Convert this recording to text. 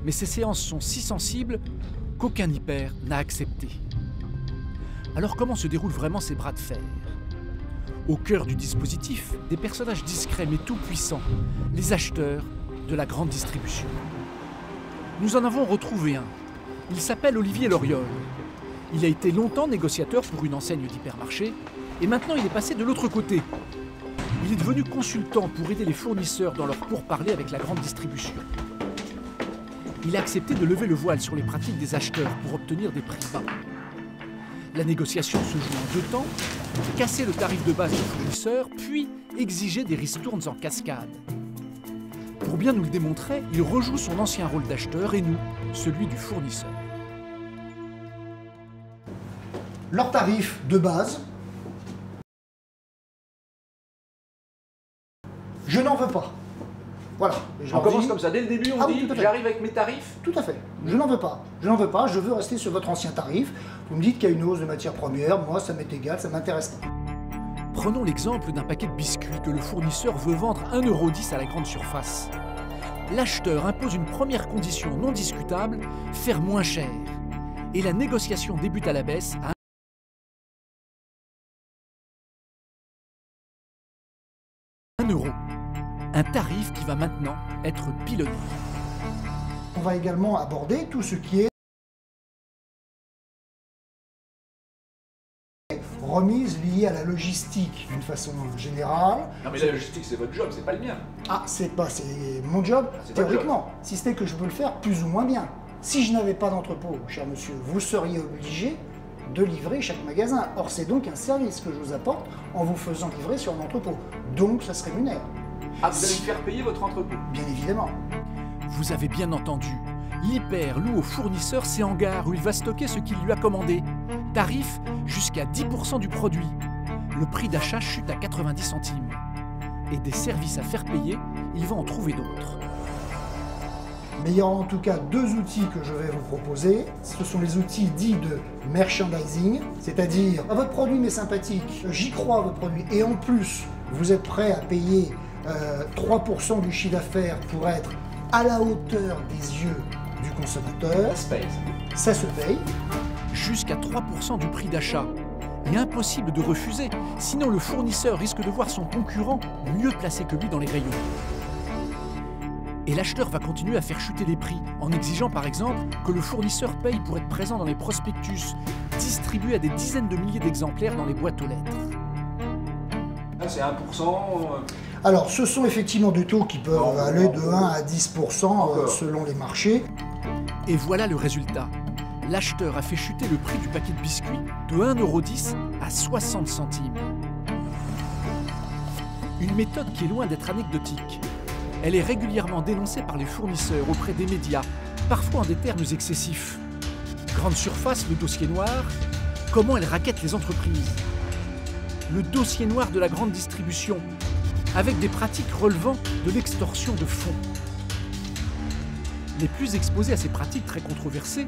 mais ces séances sont si sensibles qu'aucun hyper n'a accepté. Alors comment se déroulent vraiment ces bras de fer? Au cœur du dispositif, des personnages discrets mais tout-puissants, les acheteurs de la grande distribution. Nous en avons retrouvé un. Il s'appelle Olivier Loriol. Il a été longtemps négociateur pour une enseigne d'hypermarché et maintenant il est passé de l'autre côté. Il est devenu consultant pour aider les fournisseurs dans leur pourparlers avec la grande distribution. Il a accepté de lever le voile sur les pratiques des acheteurs pour obtenir des prix bas. La négociation se joue en 2 temps, casser le tarif de base du fournisseur, puis exiger des ristournes en cascade. Pour bien nous le démontrer, il rejoue son ancien rôle d'acheteur et nous, celui du fournisseur. Leur tarif de base, je n'en veux pas. Voilà. On commence comme ça, dès le début on dit j'arrive avec mes tarifs? Tout à fait. Je n'en veux pas. Je n'en veux pas, je veux rester sur votre ancien tarif. Vous me dites qu'il y a une hausse de matières premières, moi ça m'est égal, ça ne m'intéresse pas. Prenons l'exemple d'un paquet de biscuits que le fournisseur veut vendre 1,10 € à la grande surface. L'acheteur impose une première condition non discutable, faire moins cher. Et la négociation débute à la baisse à 1 €. Un tarif qui va maintenant être pilonné. On va également aborder tout ce qui est remise liée à la logistique d'une façon générale. Non mais la logistique c'est votre job, c'est pas le mien. Ah, c'est mon job, théoriquement, si ce n'est que je peux le faire plus ou moins bien. Si je n'avais pas d'entrepôt, cher monsieur, vous seriez obligé de livrer chaque magasin. Or, c'est donc un service que je vous apporte en vous faisant livrer sur un entrepôt. Donc, ça se rémunère. Ah, vous allez me faire payer votre entrepôt? Bien évidemment. Vous avez bien entendu. L'hyper loue au fournisseur ses hangars où il va stocker ce qu'il lui a commandé. Tarif jusqu'à 10% du produit. Le prix d'achat chute à 90 centimes. Et des services à faire payer, il va en trouver d'autres. Mais il y a en tout cas 2 outils que je vais vous proposer. Ce sont les outils dits de merchandising, c'est-à-dire votre produit m'est sympathique, j'y crois à votre produit, et en plus vous êtes prêt à payer 3% du chiffre d'affaires pour être à la hauteur des yeux du consommateur. Ça se paye. Ça se paye. Jusqu'à 3% du prix d'achat. Et impossible de refuser, sinon le fournisseur risque de voir son concurrent mieux placé que lui dans les rayons. Et l'acheteur va continuer à faire chuter les prix, en exigeant par exemple que le fournisseur paye pour être présent dans les prospectus, distribués à des dizaines de milliers d'exemplaires dans les boîtes aux lettres. Là c'est 1%. Alors, ce sont effectivement des taux qui peuvent aller de 1 à 10% selon les marchés. Et voilà le résultat. L'acheteur a fait chuter le prix du paquet de biscuits de 1,10 € à 60 centimes. Une méthode qui est loin d'être anecdotique. Elle est régulièrement dénoncée par les fournisseurs auprès des médias, parfois en des termes excessifs. Grande surface, le dossier noir, comment elle raquette les entreprises. Le dossier noir de la grande distribution, avec des pratiques relevant de l'extorsion de fonds. Les plus exposés à ces pratiques très controversées